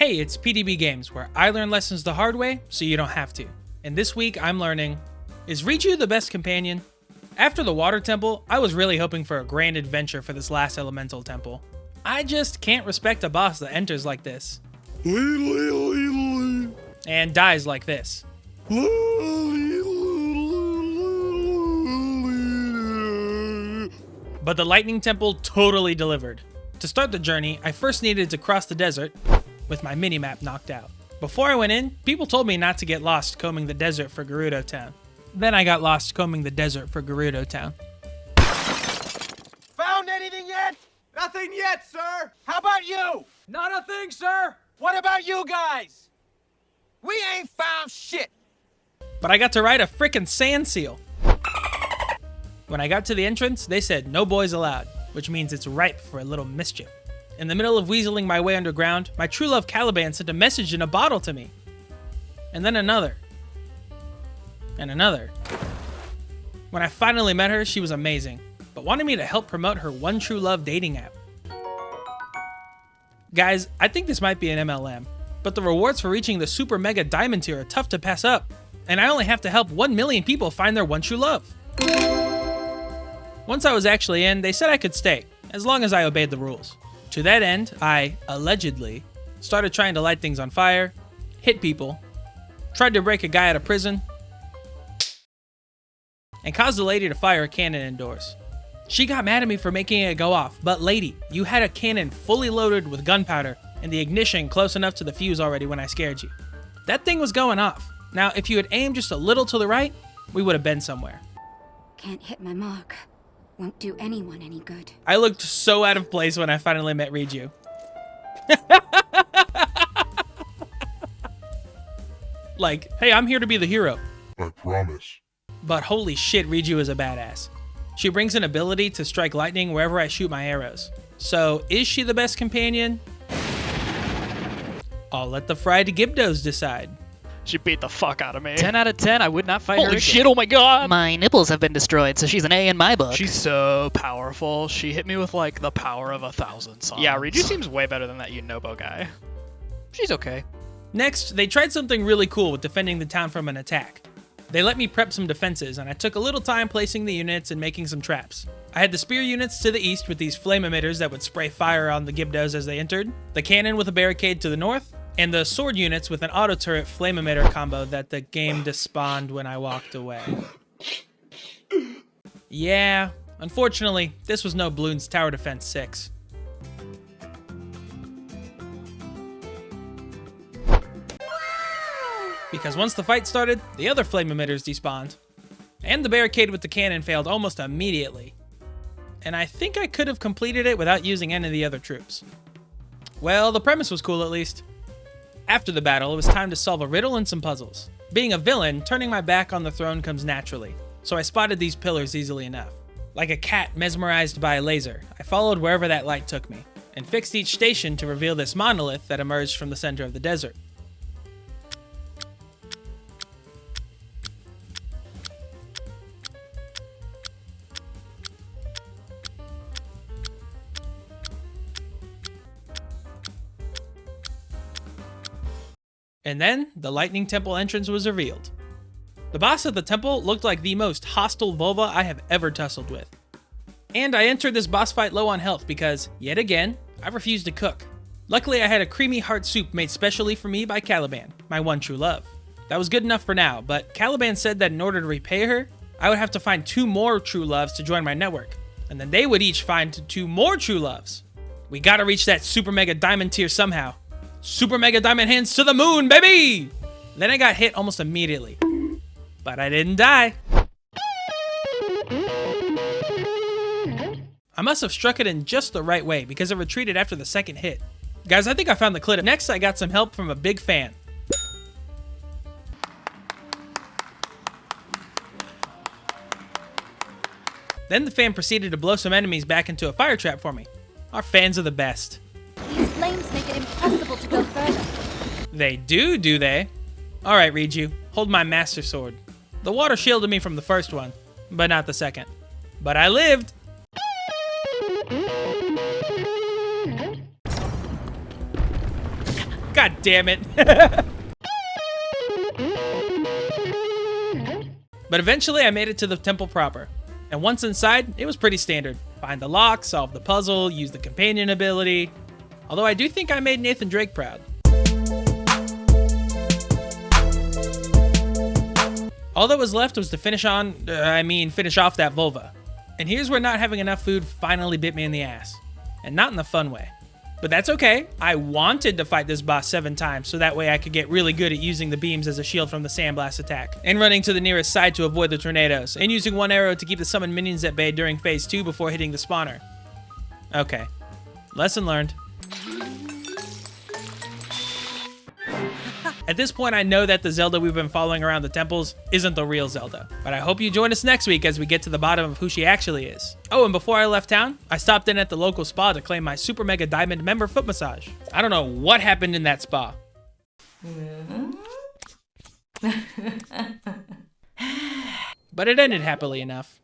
Hey, it's PDB Games, where I learn lessons the hard way so you don't have to. And this week I'm learning, is Riju the best companion? After the water temple, I was really hoping for a grand adventure for this last elemental temple. I just can't respect a boss that enters like this. And dies like this. But the lightning temple totally delivered. To start the journey, I first needed to cross the desert with my minimap knocked out. Before I went in, people told me not to get lost combing the desert for Gerudo Town. Then I got lost combing the desert for Gerudo Town. Found anything yet? Nothing yet, sir. How about you? Not a thing, sir. What about you guys? We ain't found shit. But I got to ride a frickin' sand seal. When I got to the entrance, they said no boys allowed, which means it's ripe for a little mischief. In the middle of weaseling my way underground, my true love Caliban sent a message in a bottle to me. And then another. And another. When I finally met her, she was amazing, but wanted me to help promote her One True Love dating app. Guys, I think this might be an MLM, but the rewards for reaching the super mega diamond tier are tough to pass up, and I only have to help 1 million people find their one true love. Once I was actually in, they said I could stay, as long as I obeyed the rules. To that end, I, allegedly, started trying to light things on fire, hit people, tried to break a guy out of prison, and caused a lady to fire a cannon indoors. She got mad at me for making it go off, but lady, you had a cannon fully loaded with gunpowder and the ignition close enough to the fuse already when I scared you. That thing was going off. Now, if you had aimed just a little to the right, we would have been somewhere. Can't hit my mark. Won't do anyone any good. I looked so out of place when I finally met Riju. Like, hey, I'm here to be the hero. I promise. But holy shit, Riju is a badass. She brings an ability to strike lightning wherever I shoot my arrows. So, is she the best companion? I'll let the fried Gibdos decide. She beat the fuck out of me. 10 out of 10, I would not fight her Holy again. shit, oh my god! My nipples have been destroyed, so she's an A in my book. She's so powerful. She hit me with like the power of 1,000 suns. Yeah, Riju seems way better than that Yunobo guy. She's okay. Next, they tried something really cool with defending the town from an attack. They let me prep some defenses, and I took a little time placing the units and making some traps. I had the spear units to the east with these flame emitters that would spray fire on the Gibdos as they entered, the cannon with a barricade to the north, and the sword units with an auto turret flame emitter combo that the game despawned when I walked away. Yeah, unfortunately, this was no Bloons Tower Defense 6. Because once the fight started, the other flame emitters despawned, and the barricade with the cannon failed almost immediately. And I think I could have completed it without using any of the other troops. Well, the premise was cool at least. After the battle, it was time to solve a riddle and some puzzles. Being a villain, turning my back on the throne comes naturally, so I spotted these pillars easily enough. Like a cat mesmerized by a laser, I followed wherever that light took me, and fixed each station to reveal this monolith that emerged from the center of the desert. And then, the Lightning Temple entrance was revealed. The boss of the temple looked like the most hostile vulva I have ever tussled with. And I entered this boss fight low on health because, yet again, I refused to cook. Luckily, I had a creamy heart soup made specially for me by Caliban, my one true love. That was good enough for now, but Caliban said that in order to repay her, I would have to find 2 more true loves to join my network, and then they would each find 2 more true loves. We gotta reach that super mega diamond tier somehow. Super mega diamond hands to the moon, baby! Then I got hit almost immediately. But I didn't die. I must have struck it in just the right way because it retreated after the second hit. Guys, I think I found the clip. Next, I got some help from a big fan. Then the fan proceeded to blow some enemies back into a fire trap for me. Our fans are the best. These flames make it impossible to go further. They do they? Alright, Riju, hold my master sword. The water shielded me from the first one, but not the second. But I lived! God damn it. But eventually I made it to the temple proper. And once inside, it was pretty standard. Find the lock, solve the puzzle, use the companion ability. Although I do think I made Nathan Drake proud. All that was left was to finish off that vulva. And here's where not having enough food finally bit me in the ass. And not in the fun way. But that's okay. I wanted to fight this boss 7 times so that way I could get really good at using the beams as a shield from the sandblast attack, and running to the nearest side to avoid the tornadoes, and using 1 arrow to keep the summoned minions at bay during phase 2 before hitting the spawner. Okay. Lesson learned. At this point, I know that the Zelda we've been following around the temples isn't the real Zelda, but I hope you join us next week as we get to the bottom of who she actually is. Oh, and before I left town, I stopped in at the local spa to claim my Super Mega Diamond member foot massage. I don't know what happened in that spa. But it ended happily enough.